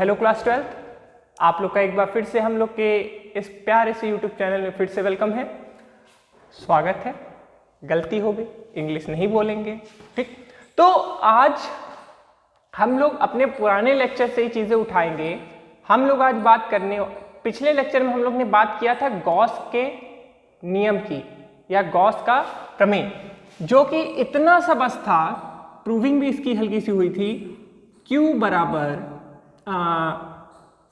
Hello class 12th, आप लोग का एक बार फिर से हम लोग के इस प्यारे से यूट्यूब चैनल में फिर से वेलकम है, स्वागत है। गलती हो गई, इंग्लिश नहीं बोलेंगे, ठीक। तो आज हम लोग अपने पुराने लेक्चर से ही चीज़ें उठाएंगे। हम लोग आज बात करने, पिछले लेक्चर में हम लोग ने बात किया था गॉस के नियम की या गॉस का प्रमेय, जो कि इतना सा बस था, प्रूविंग भी इसकी हल्की सी हुई थी। Q बराबर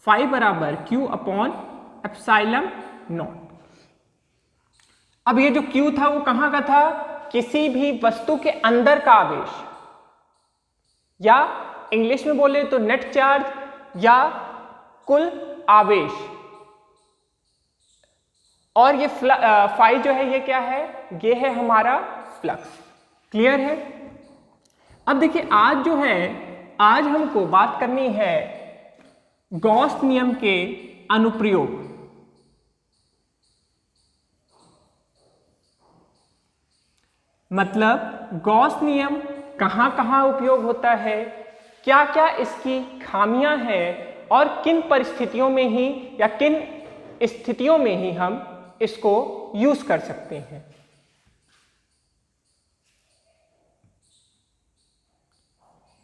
फाई बराबर Q अपॉन एप्सिलॉन नॉट। अब ये जो Q था वो कहां का था? किसी भी वस्तु के अंदर का आवेश, या इंग्लिश में बोले तो नेट चार्ज या कुल आवेश। और ये फाई जो है ये क्या है? ये है हमारा फ्लक्स। क्लियर है? अब देखिए आज जो है, आज हमको बात करनी है गॉस नियम के अनुप्रयोग। मतलब गॉस नियम कहां कहां उपयोग होता है, क्या क्या इसकी खामियां हैं और किन परिस्थितियों में ही या किन स्थितियों में ही हम इसको यूज कर सकते हैं।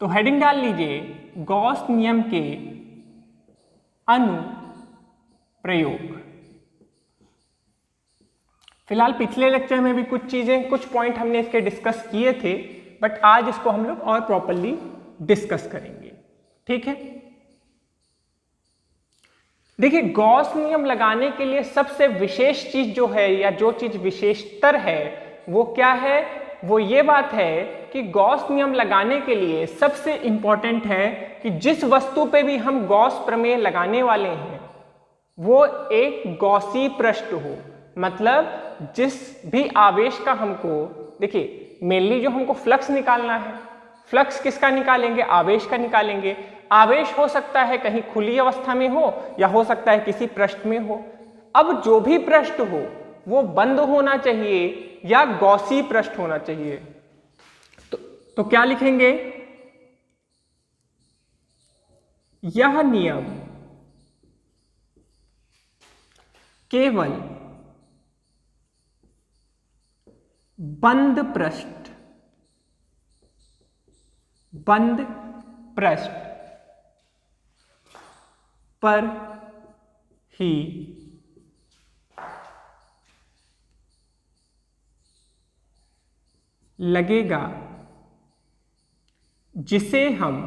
तो हेडिंग डाल लीजिए, गॉस नियम के अनुप्रयोग। फिलहाल पिछले लेक्चर में भी कुछ चीजें, कुछ पॉइंट हमने इसके डिस्कस किए थे, बट आज इसको हम लोग और प्रॉपरली डिस्कस करेंगे, ठीक है। देखिए गॉस नियम लगाने के लिए सबसे विशेष चीज जो है, या जो चीज विशेषतर है, वो क्या है? वो ये बात है कि गॉस नियम लगाने के लिए सबसे इंपॉर्टेंट है कि जिस वस्तु पे भी हम गॉस प्रमेय लगाने वाले हैं वो एक गॉसी पृष्ठ हो। मतलब जिस भी आवेश का हमको, देखिए मेनली जो हमको फ्लक्स निकालना है, फ्लक्स किसका निकालेंगे? आवेश का निकालेंगे। आवेश हो सकता है कहीं खुली अवस्था में हो या हो सकता है किसी पृष्ठ में हो। अब जो भी पृष्ठ हो वो बंद होना चाहिए या गॉसी पृष्ठ होना चाहिए। तो क्या लिखेंगे? यह नियम केवल बंद पृष्ठ पर ही लगेगा, जिसे हम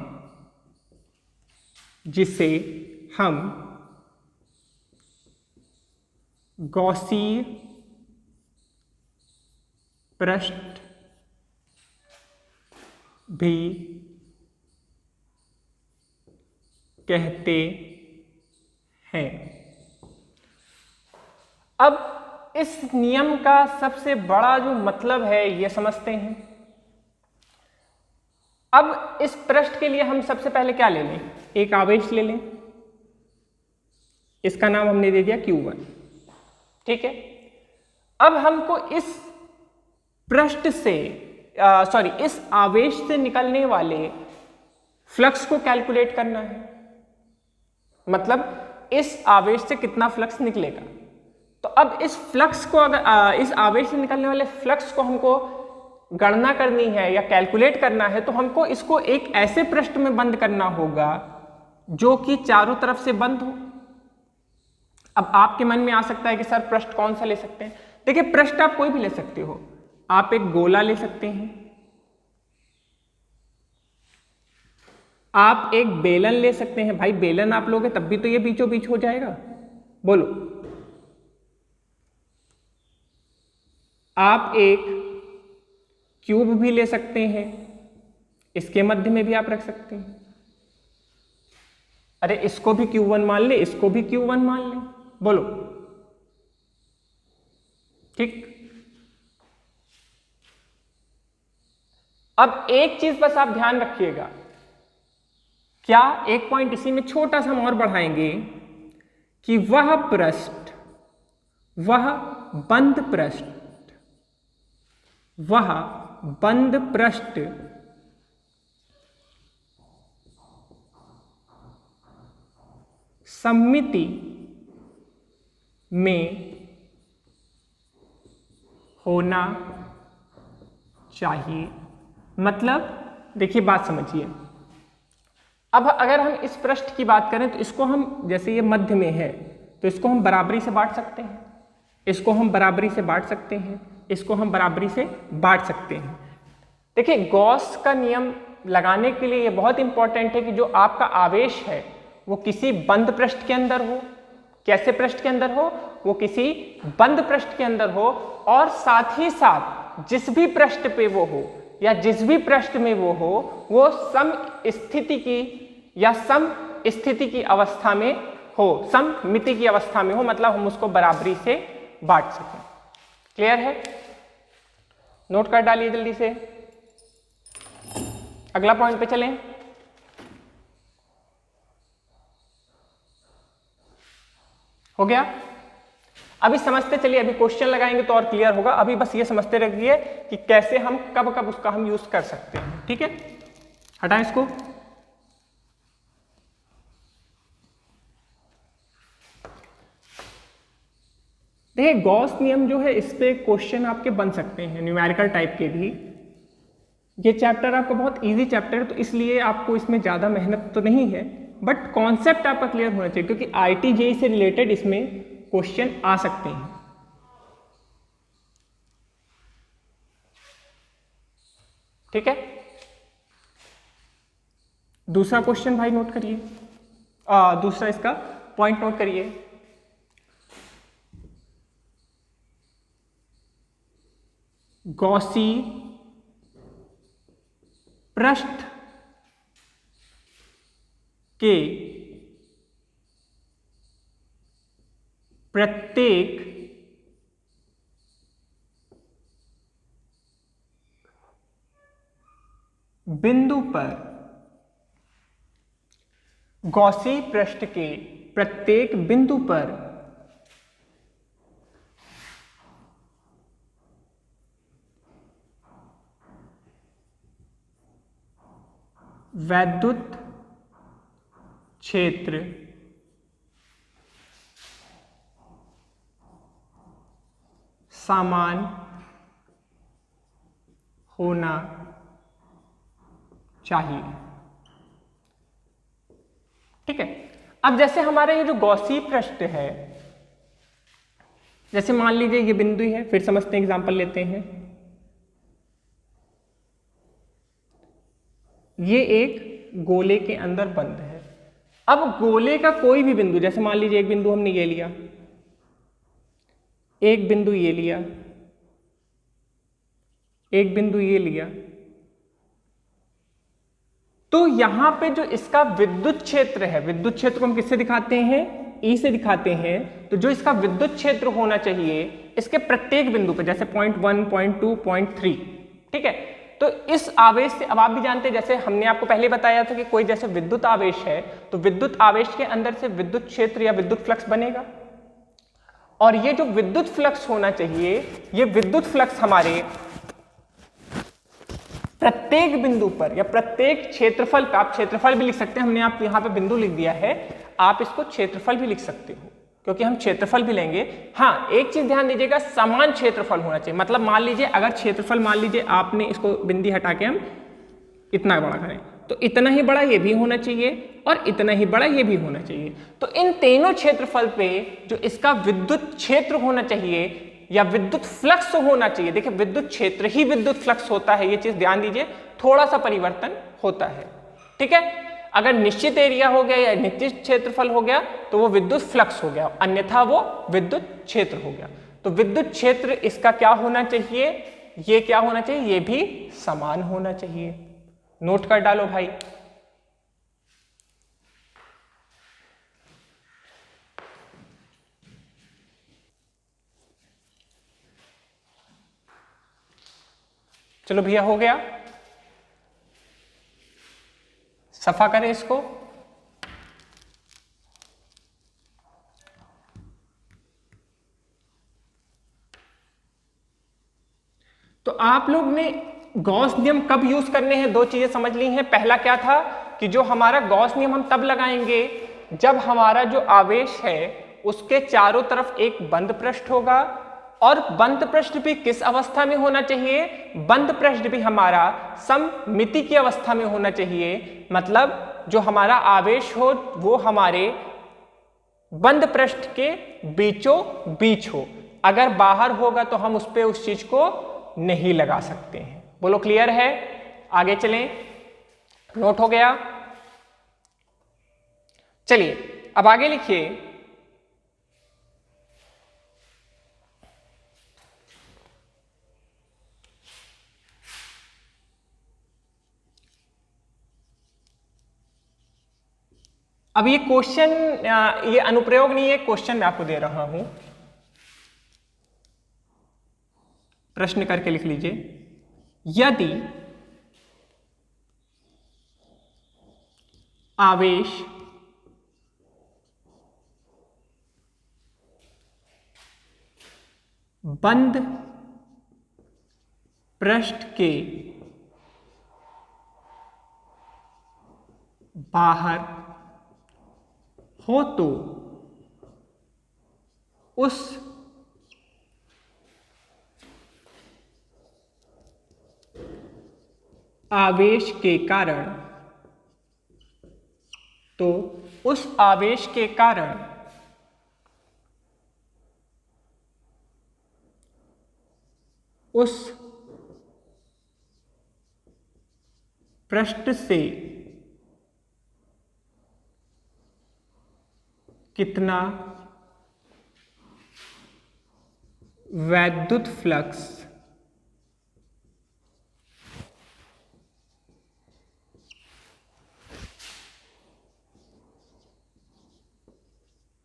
गॉसीय पृष्ठ भी कहते हैं। अब इस नियम का सबसे बड़ा जो मतलब है ये समझते हैं। अब इस पृष्ठ के लिए हम सबसे पहले क्या ले लें? एक आवेश ले लें, इसका नाम हमने दे दिया Q1, ठीक है। अब हमको इस पृष्ठ से इस आवेश से निकलने वाले फ्लक्स को कैलकुलेट करना है। मतलब इस आवेश से कितना फ्लक्स निकलेगा। तो अब इस फ्लक्स को, अगर इस आवेश से निकलने वाले फ्लक्स को हमको गणना करनी है या कैलकुलेट करना है, तो हमको इसको एक ऐसे पृष्ठ में बंद करना होगा जो कि चारों तरफ से बंद हो। अब आपके मन में आ सकता है कि सर पृष्ठ कौन सा ले सकते हैं? देखिए पृष्ठ आप कोई भी ले सकते हो। आप एक गोला ले सकते हैं, आप एक बेलन ले सकते हैं। भाई बेलन आप लोगे तब भी तो ये बीचों बीच हो जाएगा, बोलो। आप एक क्यूब भी ले सकते हैं, इसके मध्य में भी आप रख सकते हैं। अरे इसको भी Q1 मान ले, इसको भी Q1 मान ले, बोलो, ठीक। अब एक चीज बस आप ध्यान रखिएगा, क्या एक पॉइंट इसी में छोटा सा हम और बढ़ाएंगे कि वह बंद पृष्ठ सममिति में होना चाहिए। मतलब देखिए बात समझिए, अब अगर हम इस पृष्ठ की बात करें तो इसको हम, जैसे ये मध्य में है तो इसको हम बराबरी से बांट सकते हैं, इसको हम बराबरी से बांट सकते हैं, इसको हम बराबरी से बांट सकते हैं। देखिए गॉस का नियम लगाने के लिए ये बहुत इंपॉर्टेंट है कि जो आपका आवेश है वो किसी बंद पृष्ठ के अंदर हो। कैसे पृष्ठ के अंदर हो? वो किसी बंद पृष्ठ के अंदर हो, और साथ ही साथ जिस भी पृष्ठ पे वो हो या जिस भी पृष्ठ में वो हो वो सम स्थिति की या सम स्थिति की अवस्था में हो, सममिति की अवस्था में हो, मतलब हम उसको बराबरी से बांट सकें। क्लियर है? नोट कर डालिए जल्दी से। अगला पॉइंट पे चलें। हो गया? अभी समझते चलिए, अभी क्वेश्चन लगाएंगे तो और क्लियर होगा। अभी बस ये समझते रहिए कि कैसे हम कब कब उसका हम यूज कर सकते हैं। ठीक है, हटाएं इसको। देखिए गॉस नियम जो है इस पे क्वेश्चन आपके बन सकते हैं, न्यूमेरिकल टाइप के भी। ये चैप्टर आपका बहुत इजी चैप्टर है तो इसलिए आपको इसमें ज़्यादा मेहनत तो नहीं है, बट कॉन्सेप्ट आपका क्लियर होना चाहिए क्योंकि आईटी जेईई से रिलेटेड इसमें क्वेश्चन आ सकते हैं। ठीक है, दूसरा क्वेश्चन भाई नोट करिए, दूसरा इसका पॉइंट नोट करिए। गॉसी पृष्ठ के प्रत्येक बिंदु पर, गॉसी पृष्ठ के प्रत्येक बिंदु पर वैद्युत क्षेत्र समान होना चाहिए। ठीक है, अब जैसे हमारे ये जो गॉसी पृष्ठ है, जैसे मान लीजिए ये बिंदु है, फिर समझते हैं, एग्जांपल लेते हैं। ये एक गोले के अंदर बंद है। अब गोले का कोई भी बिंदु, जैसे मान लीजिए एक बिंदु हमने ये लिया, एक बिंदु ये लिया, एक बिंदु ये लिया, तो यहां पे जो इसका विद्युत क्षेत्र है, विद्युत क्षेत्र को हम किससे दिखाते हैं? ई से दिखाते हैं। तो जो इसका विद्युत क्षेत्र होना चाहिए इसके प्रत्येक बिंदु पे, जैसे पॉइंट 1, पॉइंट 2, पॉइंट 3, ठीक है। तो इस आवेश से, अब आप भी जानते हैं, जैसे हमने आपको पहले बताया था कि कोई जैसे विद्युत आवेश है तो विद्युत आवेश के अंदर से विद्युत क्षेत्र या विद्युत फ्लक्स बनेगा, और ये जो विद्युत फ्लक्स होना चाहिए, ये विद्युत फ्लक्स हमारे प्रत्येक बिंदु पर या प्रत्येक क्षेत्रफल पे, आप क्षेत्रफल भी लिख सकते हैं, हमने आप यहाँ पे बिंदु लिख दिया है, आप इसको क्षेत्रफल भी लिख सकते हो क्योंकि हम क्षेत्रफल भी लेंगे। हाँ, एक चीज ध्यान दीजिएगा, समान क्षेत्रफल होना चाहिए। मतलब मान लीजिए अगर क्षेत्रफल, मान लीजिए आपने इसको बिंदी हटा के हम इतना बड़ा करें तो इतना ही बड़ा ये भी होना चाहिए और इतना ही बड़ा ये भी होना चाहिए। तो इन तीनों क्षेत्रफल पे जो इसका विद्युत क्षेत्र होना चाहिए या विद्युत फ्लक्स होना चाहिए, देखिए विद्युत क्षेत्र ही विद्युत फ्लक्स होता है, ये चीज ध्यान दीजिए, थोड़ा सा परिवर्तन होता है। ठीक है, अगर निश्चित एरिया हो गया या निश्चित क्षेत्रफल हो गया तो वो विद्युत फ्लक्स हो गया, अन्यथा वो विद्युत क्षेत्र हो गया। तो विद्युत क्षेत्र इसका क्या होना चाहिए? ये क्या होना चाहिए? ये भी समान होना चाहिए। नोट कर डालो भाई। चलो भैया, हो गया, सफा करें इसको। तो आप लोग ने गॉस नियम कब यूज करने हैं, दो चीजें समझ ली हैं। पहला क्या था कि जो हमारा गॉस नियम हम तब लगाएंगे जब हमारा जो आवेश है उसके चारों तरफ एक बंद पृष्ठ होगा, और बंद पृष्ठ भी किस अवस्था में होना चाहिए? बंद पृष्ठ भी हमारा सममिति की अवस्था में होना चाहिए, मतलब जो हमारा आवेश हो वो हमारे बंद पृष्ठ के बीचों बीच हो। अगर बाहर होगा तो हम उस पे उस चीज को नहीं लगा सकते हैं। बोलो क्लियर है? आगे चलें, नोट हो गया? चलिए अब आगे लिखिए। अब ये क्वेश्चन, ये अनुप्रयोग नहीं है, क्वेश्चन मैं आपको दे रहा हूं, प्रश्न करके लिख लीजिए। यदि आवेश बंद पृष्ठ के बाहर हो तो उस आवेश के कारण, तो उस आवेश के कारण उस पृष्ठ से कितना वैद्युत फ्लक्स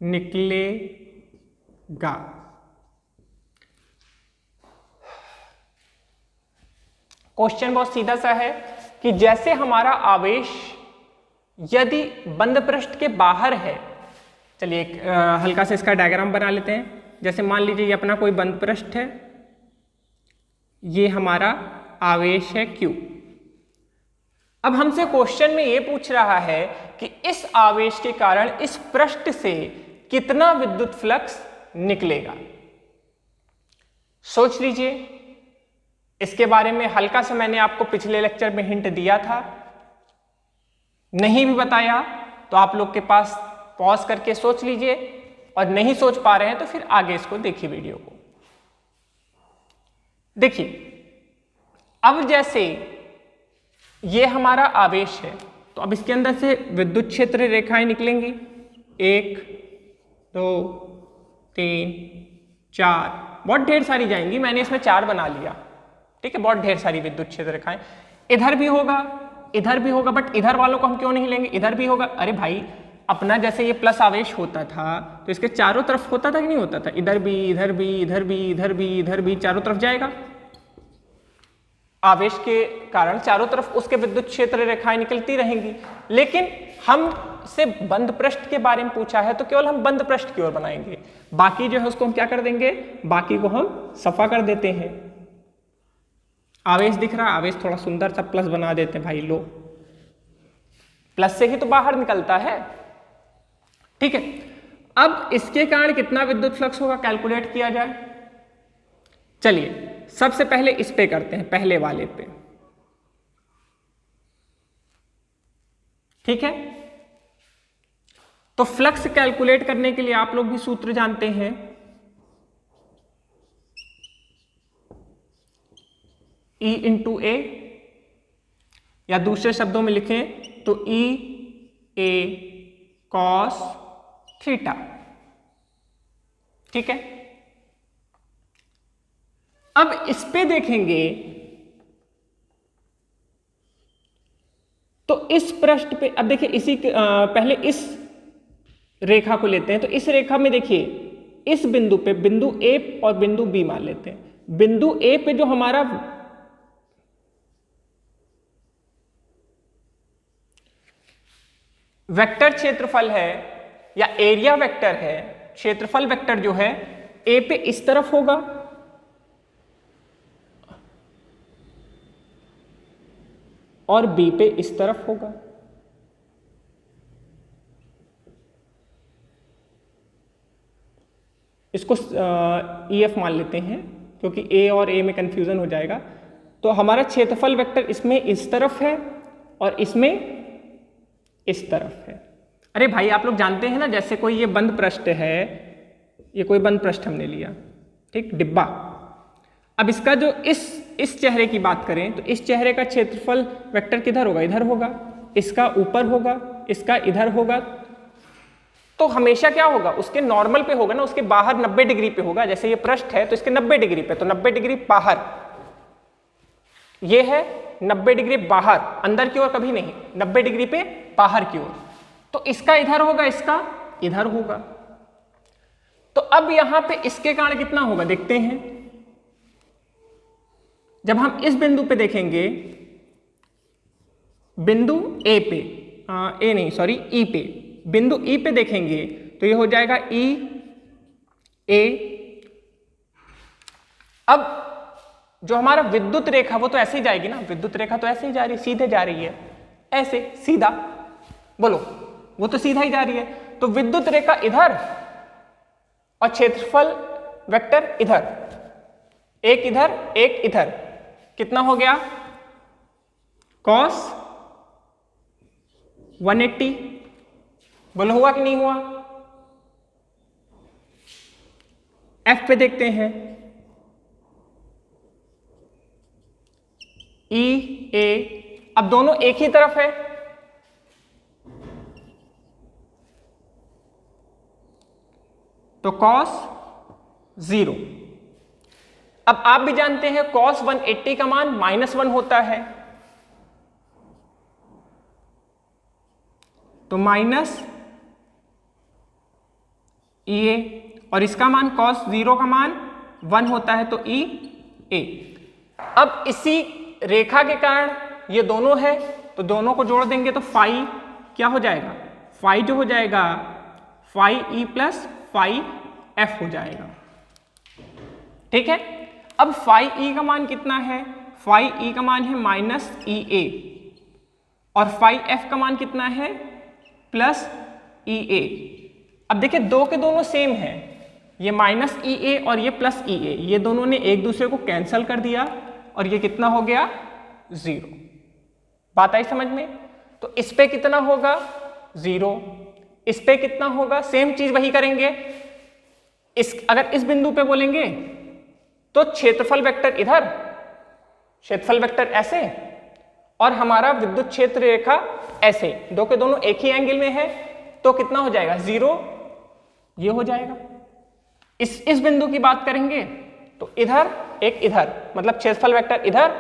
निकलेगा। क्वेश्चन बहुत सीधा सा है कि जैसे हमारा आवेश यदि बंद पृष्ठ के बाहर है, चलिए एक हल्का से इसका डायग्राम बना लेते हैं। जैसे मान लीजिए ये अपना कोई बंद पृष्ठ है, ये हमारा आवेश है Q। अब हमसे क्वेश्चन में ये पूछ रहा है कि इस आवेश के कारण इस पृष्ठ से कितना विद्युत फ्लक्स निकलेगा। सोच लीजिए, इसके बारे में हल्का सा मैंने आपको पिछले लेक्चर में हिंट दिया था, नहीं भी बताया तो आप लोग के पास पॉज करके सोच लीजिए, और नहीं सोच पा रहे हैं तो फिर आगे इसको देखिए वीडियो को। देखिए अब जैसे ये हमारा आवेश है, तो अब इसके अंदर से विद्युत क्षेत्र रेखाएं निकलेंगी, 1 2 3 4, बहुत ढेर सारी जाएंगी, मैंने इसमें 4 बना लिया, ठीक है। बहुत ढेर सारी विद्युत क्षेत्र रेखाएं, इधर भी होगा इधर भी होगा, बट इधर वालों को हम क्यों नहीं लेंगे, इधर भी होगा। अरे भाई अपना जैसे ये प्लस आवेश होता था तो इसके चारों तरफ होता था कि नहीं होता था, इधर भी इधर भी इधर भी इधर भी इधर भी चारों तरफ जाएगा। आवेश के कारण चारों तरफ उसके विद्युत क्षेत्र रेखाएं निकलती रहेंगी, लेकिन हम से बंद पृष्ठ के बारे में पूछा है तो केवल हम बंद पृष्ठ की ओर बनाएंगे, बाकी जो है उसको हम क्या कर देंगे, बाकी को हम सफा कर देते हैं। आवेश दिख रहा है, आवेश थोड़ा सुंदर सा प्लस बना देते हैं भाई, लो प्लस से ही तो बाहर निकलता है, ठीक है। अब इसके कारण कितना विद्युत फ्लक्स होगा कैलकुलेट किया जाए। चलिए सबसे पहले इस पे करते हैं, पहले वाले पे, ठीक है। तो फ्लक्स कैलकुलेट करने के लिए आप लोग भी सूत्र जानते हैं, E इंटू ए, या दूसरे शब्दों में लिखें तो E A cos थीटा, ठीक है। अब इस पे देखेंगे तो इस पृष्ठ पे, अब देखिए इसी पहले इस रेखा को लेते हैं, तो इस रेखा में देखिए इस बिंदु पे, बिंदु A और बिंदु B मान लेते हैं। बिंदु A पे जो हमारा वेक्टर क्षेत्रफल है या एरिया वेक्टर है, क्षेत्रफल वेक्टर जो है A पे इस तरफ होगा और B पे इस तरफ होगा। इसको EF मान लेते हैं क्योंकि A और A में कंफ्यूजन हो जाएगा। तो हमारा क्षेत्रफल वेक्टर इसमें इस तरफ है और इसमें इस तरफ है। अरे भाई आप लोग जानते हैं ना, जैसे कोई ये बंद पृष्ठ है, ये कोई बंद पृष्ठ हमने लिया, ठीक, डिब्बा। अब इसका जो इस चेहरे की बात करें तो इस चेहरे का क्षेत्रफल वेक्टर किधर होगा? इधर होगा। इसका ऊपर होगा, इसका इधर होगा। तो हमेशा क्या होगा? उसके नॉर्मल पे होगा ना, उसके बाहर 90 डिग्री पे होगा। जैसे ये पृष्ठ है तो इसके 90 डिग्री पे, तो 90 डिग्री बाहर, ये है 90 डिग्री बाहर, अंदर की ओर कभी नहीं, 90 डिग्री पे बाहर की ओर। तो इसका इधर होगा, इसका इधर होगा। तो अब यहां पे इसके कारण कितना होगा देखते हैं। जब हम इस बिंदु पे देखेंगे, बिंदु ए पे, ए नहीं सॉरी ई पे, बिंदु ई पे देखेंगे तो ये हो जाएगा ई ए। अब जो हमारा विद्युत रेखा वो तो ऐसे ही जाएगी ना, विद्युत रेखा तो ऐसे ही जा रही है, सीधे जा रही है, ऐसे सीधा, बोलो वो तो सीधा ही जा रही है। तो विद्युत रेखा इधर और क्षेत्रफल वेक्टर इधर, एक इधर एक इधर, कितना हो गया? cos 180। बोलो हुआ कि नहीं हुआ? F पे देखते हैं, E A, अब दोनों एक ही तरफ है, तो cos 0। अब आप भी जानते हैं cos 180 का मान -1 होता है, तो माइनस EA, और इसका मान cos 0 का मान 1 होता है, तो EA। अब इसी रेखा के कारण ये दोनों है, तो दोनों को जोड़ देंगे तो फाई क्या हो जाएगा? फाई जो हो जाएगा phi E plus phi F हो जाएगा, ठीक है। अब फाई E का मान कितना है? फाई E का मान है -EA, और फाई F का मान कितना है? +EA। अब देखिए दो के दोनों सेम है, ये -EA और ये +EA, ये दोनों ने एक दूसरे को कैंसल कर दिया और ये कितना हो गया? 0। बात आई समझ में? तो इस पे कितना होगा? 0। इस पे कितना होगा? सेम चीज वही करेंगे। अगर इस बिंदु पे बोलेंगे तो क्षेत्रफल वेक्टर इधर, क्षेत्रफल वेक्टर ऐसे, और हमारा विद्युत क्षेत्र रेखा ऐसे, दो के दोनों एक ही एंगल में है, तो कितना हो जाएगा? 0। ये हो जाएगा। इस बिंदु की बात करेंगे तो इधर एक इधर, मतलब क्षेत्रफल वेक्टर इधर,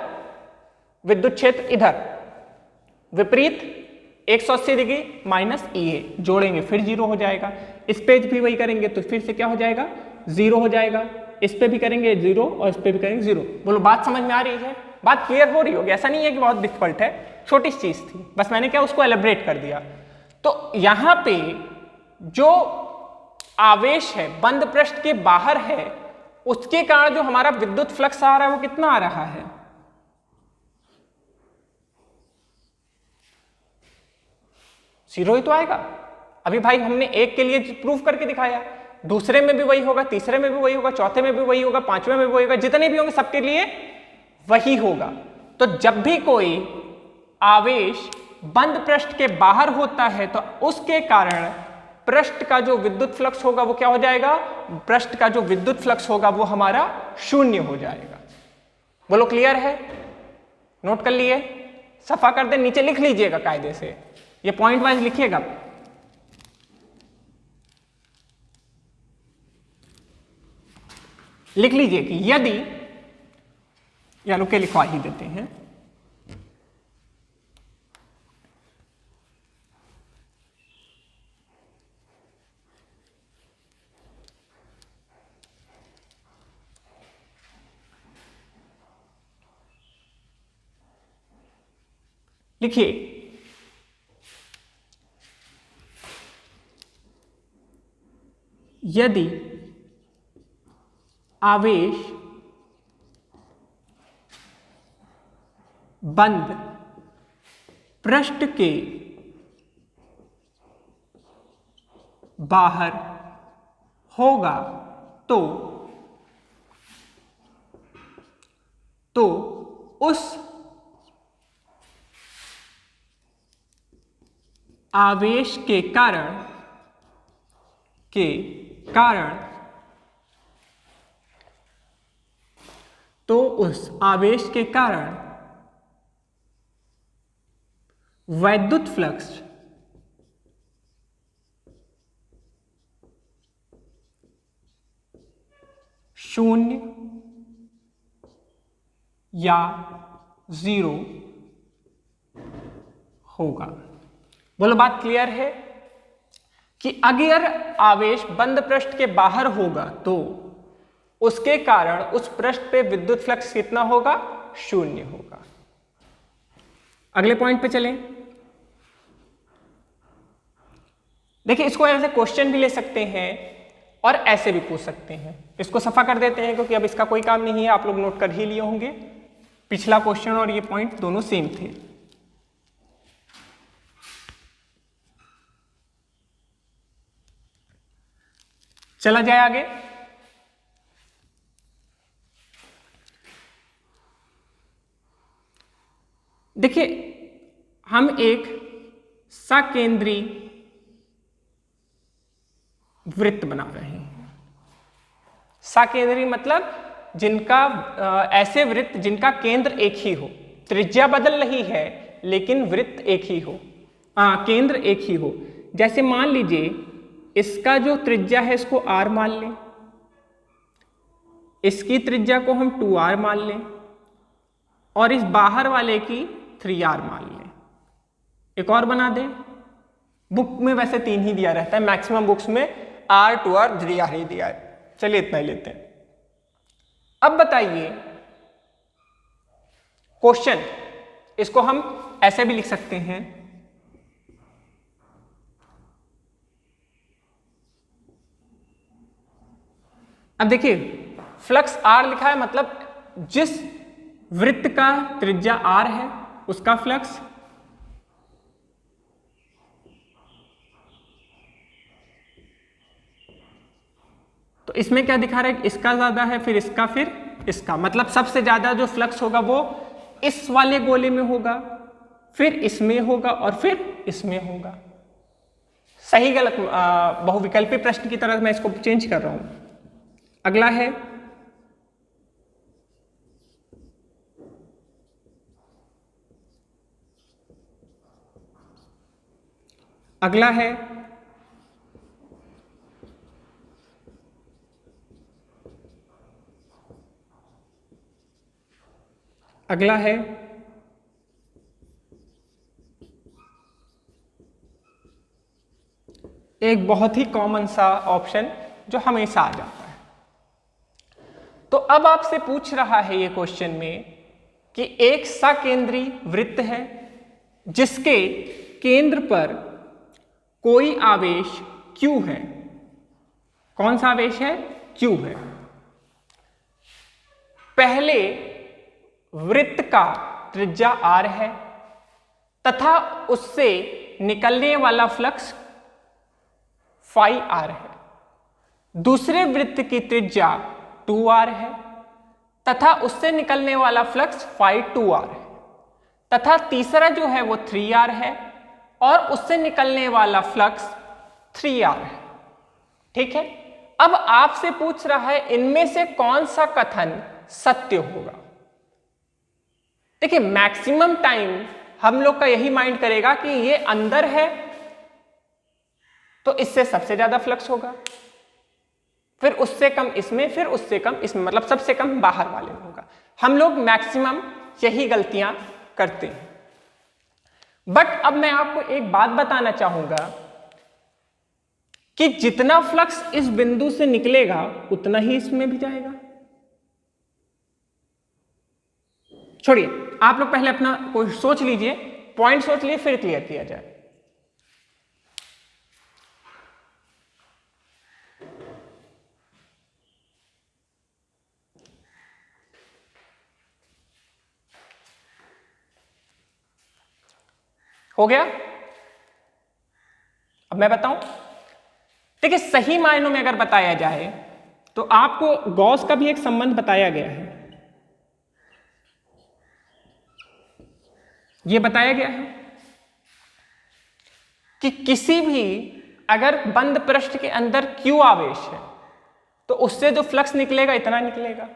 विद्युत क्षेत्र इधर, विपरीत 180 डिग्री -EA, जोड़ेंगे फिर 0 हो जाएगा। इस पेज भी वही करेंगे तो फिर से क्या हो जाएगा? 0 हो जाएगा। इस पे भी करेंगे 0 और इस पे भी करेंगे 0। बोलो बात समझ में आ रही है? बात क्लियर हो रही होगी, ऐसा नहीं है कि बहुत डिफिकल्ट है, छोटी चीज थी, बस मैंने क्या उसको एलेबरेट कर दिया। तो यहां पे जो आवेश है बंद पृष्ठ के बाहर है, उसके कारण जो हमारा विद्युत फ्लक्स आ रहा है वो कितना आ रहा है? 0 ही तो आएगा। अभी भाई हमने एक के लिए प्रूफ करके दिखाया, दूसरे में भी वही होगा, तीसरे में भी वही होगा, चौथे में भी वही होगा, पांचवें में भी वही होगा, जितने भी होंगे सबके लिए वही होगा। तो जब भी कोई आवेश बंद पृष्ठ के बाहर होता है तो उसके कारण पृष्ठ का जो विद्युत फ्लक्स होगा वो क्या हो जाएगा? पृष्ठ का जो विद्युत फ्लक्स होगा वो हमारा 0 हो जाएगा। बोलो क्लियर है? नोट कर लिए? सफा कर दे, नीचे लिख लीजिएगा कायदे से, ये पॉइंट वाइज लिखिएगा। लिख लीजिए कि यदि, या रुके लिखवा ही देते हैं, लिखिए यदि आवेश बंद पृष्ठ के बाहर होगा तो उस आवेश के कारण वैद्युत फ्लक्स शून्य या जीरो होगा। बोलो बात क्लियर है कि अगर आवेश बंद पृष्ठ के बाहर होगा तो उसके कारण उस पृष्ठ पे विद्युत फ्लक्स कितना होगा? शून्य होगा। अगले पॉइंट पे चलें। देखिए, इसको ऐसे क्वेश्चन भी ले सकते हैं और ऐसे भी पूछ सकते हैं। इसको सफा कर देते हैं क्योंकि अब इसका कोई काम नहीं है, आप लोग नोट कर ही लिए होंगे। पिछला क्वेश्चन और ये पॉइंट दोनों सेम थे। चला जाए आगे। देखिए, हम एक सकेंद्री वृत्त बना रहे हैं। सकेंद्री मतलब जिनका ऐसे वृत्त जिनका केंद्र एक ही हो, त्रिज्या बदल रही है लेकिन वृत्त एक ही हो, केंद्र एक ही हो। जैसे मान लीजिए इसका जो त्रिज्या है इसको r मान लें, इसकी त्रिज्या को हम 2r मान लें और इस बाहर वाले की 3r मान लें। एक और बना दें। बुक में वैसे 3 ही दिया रहता है, मैक्सिमम बुक्स में r 2r 3r ही दिया है। चलिए इतना ही लेते हैं। अब बताइए क्वेश्चन, इसको हम ऐसे भी लिख सकते हैं। अब देखिए, फ्लक्स r लिखा है मतलब जिस वृत्त का त्रिज्या r है उसका फ्लक्स तो इसमें क्या दिखा रहा है? इसका ज्यादा है, फिर इसका, फिर इसका। मतलब सबसे ज्यादा जो फ्लक्स होगा वो इस वाले गोले में होगा, फिर इसमें होगा और फिर इसमें होगा। सही गलत बहुविकल्पी प्रश्न की तरह मैं इसको चेंज कर रहा हूं। अगला है अगला है एक बहुत ही कॉमन सा ऑप्शन जो हमेशा आ जाता है। तो अब आपसे पूछ रहा है ये क्वेश्चन में कि एक सकेंद्री वृत्त है जिसके केंद्र पर कोई आवेश Q है। कौन सा आवेश है? Q है। पहले वृत्त का त्रिज्या r है तथा उससे निकलने वाला फ्लक्स phi r है। दूसरे वृत्त की त्रिज्या 2r है तथा उससे निकलने वाला फ्लक्स phi 2r है तथा तीसरा जो है वो 3r है और उससे निकलने वाला फ्लक्स 3r है। ठीक है, अब आपसे पूछ रहा है इनमें से कौन सा कथन सत्य होगा। देखिए, मैक्सिमम टाइम हम लोग का यही माइंड करेगा कि ये अंदर है तो इससे सबसे ज्यादा फ्लक्स होगा, फिर उससे कम इसमें, फिर उससे कम इसमें, मतलब सबसे कम बाहर वाले में होगा। हम लोग मैक्सिमम यही गलतियां करते हैं। बट अब मैं आपको एक बात बताना चाहूंगा कि जितना फ्लक्स इस बिंदु से निकलेगा उतना ही इसमें भी जाएगा। छोड़िए, आप लोग पहले अपना कोई सोच लीजिए, पॉइंट सोच लीजिए, फिर क्लियर किया जाए। हो गया? अब मैं बताऊं। देखिए, सही मायनों में अगर बताया जाए तो आपको गॉस का भी एक संबंध बताया गया है, ये बताया गया है कि किसी भी अगर बंद पृष्ठ के अंदर Q आवेश है तो उससे जो फ्लक्स निकलेगा इतना निकलेगा।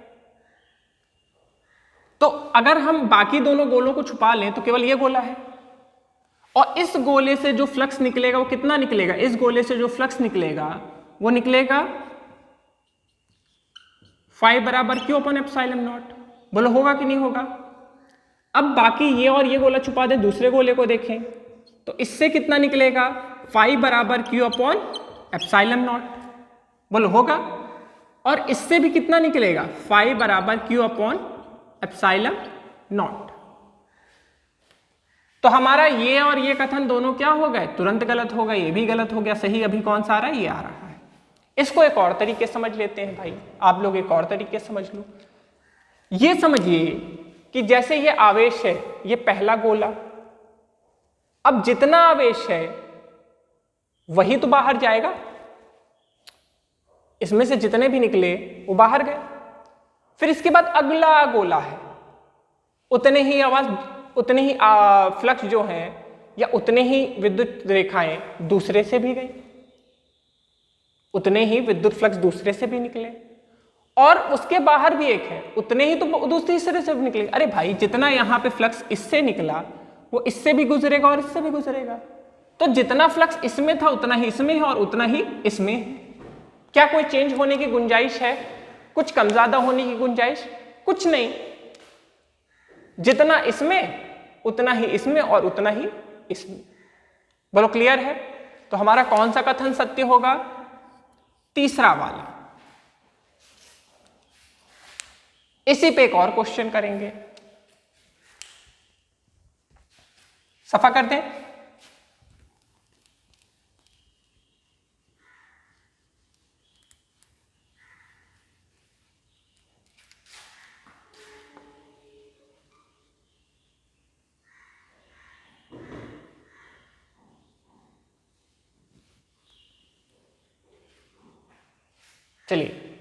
तो अगर हम बाकी दोनों गोलों को छुपा लें तो केवल ये गोला है, और इस गोले से जो फ्लक्स निकलेगा वो कितना निकलेगा, इस गोले से जो फ्लक्स निकलेगा वो निकलेगा फाई बराबर Q अपन एप्सिलॉन नॉट। बोलो होगा कि नहीं होगा। अब बाकी ये और ये गोला छुपा दें, दूसरे गोले को देखें तो इससे कितना निकलेगा, फाई बराबर Q अपॉन एप्सिलॉन नॉट। बोलो होगा। और इससे भी कितना निकलेगा, फाई बराबर Q अपॉन एप्सिलॉन नॉट। तो हमारा ये और ये कथन दोनों क्या हो गए, तुरंत गलत हो गए। ये भी गलत हो गया, सही अभी कौन सा आ रहा है, ये आ रहा है। इसको एक और तरीके समझ लेते हैं भाई, आप लोग एक और तरीके समझ लो। ये समझिए कि जैसे ये आवेश है, ये पहला गोला, अब जितना आवेश है वही तो बाहर जाएगा, इसमें से जितने भी निकले वो बाहर गए। फिर इसके बाद अगला गोला है, उतने ही उतने ही फ्लक्स जो हैं या उतने ही विद्युत रेखाएं दूसरे से भी गई, उतने ही विद्युत फ्लक्स दूसरे से भी निकले, और उसके बाहर भी एक है, उतने ही तो दूसरी तरह से भी निकले। अरे भाई जितना यहां पे फ्लक्स इससे निकला वो इससे भी गुजरेगा और इससे भी गुजरेगा, तो जितना फ्लक्स इसमें था उतना ही इसमें है और उतना ही इसमें है। क्या कोई चेंज होने की गुंजाइश है, कुछ कम ज्यादा होने की गुंजाइश, कुछ नहीं। जितना इसमें उतना ही इसमें और उतना ही इसमें। बोलो क्लियर है। तो हमारा कौन सा कथन सत्य होगा, तीसरा वाला। इसी पे एक और क्वेश्चन करेंगे, सफा कर दें। चलिए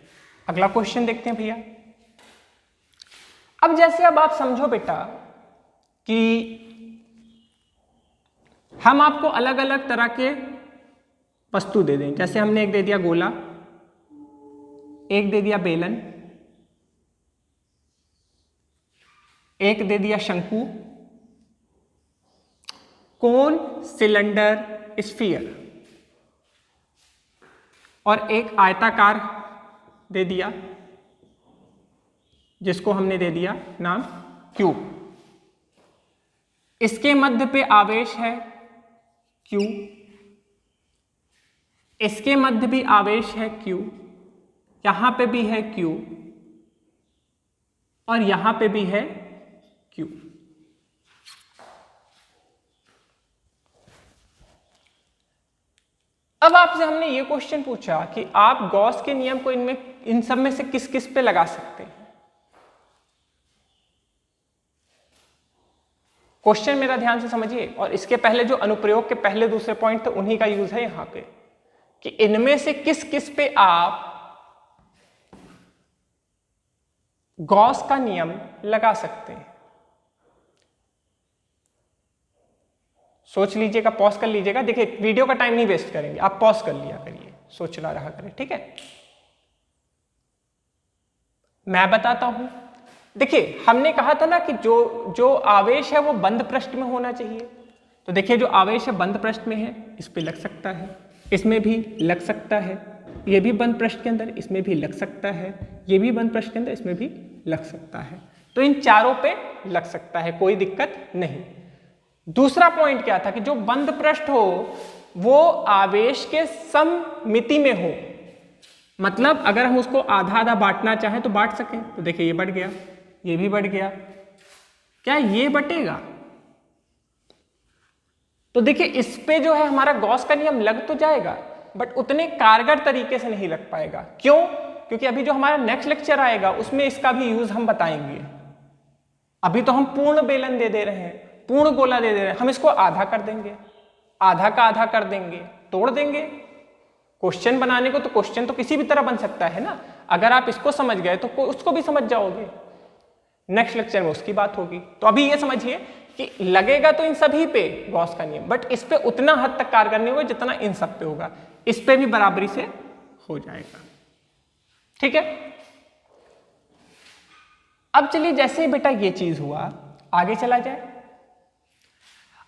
अगला क्वेश्चन देखते हैं भैया। अब जैसे अब आप समझो बेटा कि हम आपको अलग अलग तरह के वस्तु दे दें, जैसे हमने एक दे दिया गोला, एक दे दिया बेलन, एक दे दिया शंकु, कोन, सिलेंडर, स्फीयर, और एक आयताकार दे दिया जिसको हमने दे दिया नाम क्यूब। इसके मध्य पे आवेश है Q, इसके मध्य भी आवेश है Q, यहां पे भी है Q और यहां पे भी है Q। अब आपसे हमने ये क्वेश्चन पूछा कि आप गॉस के नियम को इन सब में से किस किस पे लगा सकते हैं। क्वेश्चन मेरा ध्यान से समझिए, और इसके पहले जो अनुप्रयोग के पहले दूसरे पॉइंट थे उन्हीं का यूज है यहां पे, कि इनमें से किस किस पे आप गॉस का नियम लगा सकते हैं। सोच लीजिएगा, पॉज कर लीजिएगा। देखिए वीडियो का टाइम नहीं वेस्ट करेंगे, आप पॉज कर लिया करिए, सोचना रहा करें, ठीक है। मैं बताता हूं। देखिए हमने कहा था ना कि जो आवेश है वो बंद पृष्ठ में होना चाहिए। तो देखिए जो आवेश है बंद पृष्ठ में है, इस पे लग सकता है, इसमें भी लग सकता है, ये भी बंद पृष्ठ के अंदर, इसमें भी लग सकता है, ये भी बंद पृष्ठ के अंदर, इसमें भी लग सकता है। तो इन चारों पे लग सकता है, कोई दिक्कत नहीं। दूसरा पॉइंट क्या था कि जो बंद पृष्ठ हो वो आवेश के सममिति में हो, मतलब अगर हम उसको आधा आधा बांटना चाहें तो बांट सकें। तो देखिए ये बढ़ गया, ये भी बढ़ गया, क्या ये बटेगा? तो देखिए इस पे जो है हमारा गॉस का नियम लग तो जाएगा, बट उतने कारगर तरीके से नहीं लग पाएगा। क्यों? क्योंकि अभी जो हमारा नेक्स्ट लेक्चर आएगा उसमें इसका भी यूज हम बताएंगे। अभी तो हम पूर्ण बेलन दे रहे हैं, पूर्ण गोला दे रहे हैं, हम इसको आधा कर देंगे, आधा का आधा कर देंगे, तोड़ देंगे। क्वेश्चन बनाने को तो क्वेश्चन तो किसी भी तरह बन सकता है ना। अगर आप इसको समझ गए तो उसको भी समझ जाओगे। नेक्स्ट लेक्चर में उसकी बात होगी। तो अभी ये समझिए कि लगेगा तो इन सभी पे गॉस का नियम, बट इस पे उतना हद तक कारगर नहीं होगा जितना इन सब पे होगा। इस पे भी बराबरी से हो जाएगा। ठीक है, अब चलिए जैसे बेटा ये चीज हुआ, आगे चला जाए।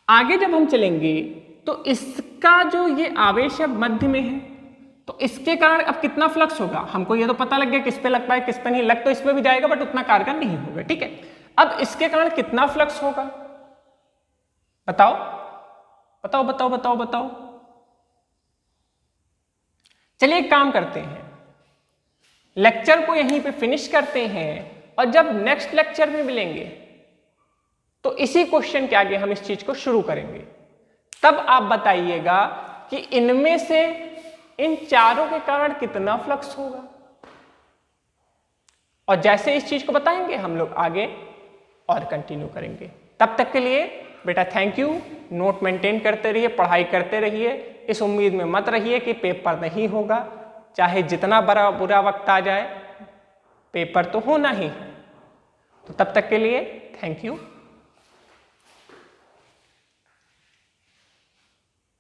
आगे जब हम चलेंगे तो इसका जो ये आवेश है मध्य में है, तो इसके कारण अब कितना फ्लक्स होगा हमको ये तो पता लग गया, किस पे लगता है किस पे नहीं। लग तो इस पे भी जाएगा बट उतना कारगर नहीं होगा। ठीक है, अब इसके कारण कितना फ्लक्स होगा बताओ बताओ बताओ बताओ बताओ। चलिए एक काम करते हैं, लेक्चर को यहीं पे फिनिश करते हैं और जब नेक्स्ट लेक्चर में मिलेंगे तो इसी क्वेश्चन के आगे हम इस चीज को शुरू करेंगे। तब आप बताइएगा कि इनमें से इन चारों के कारण कितना फ्लक्स होगा, और जैसे इस चीज को बताएंगे हम लोग आगे और कंटिन्यू करेंगे। तब तक के लिए बेटा थैंक यू। नोट मेंटेन करते रहिए, पढ़ाई करते रहिए। इस उम्मीद में मत रहिए कि पेपर नहीं होगा, चाहे जितना बड़ा बुरा वक्त आ जाए पेपर तो होना ही है। तो तब तक के लिए थैंक यू।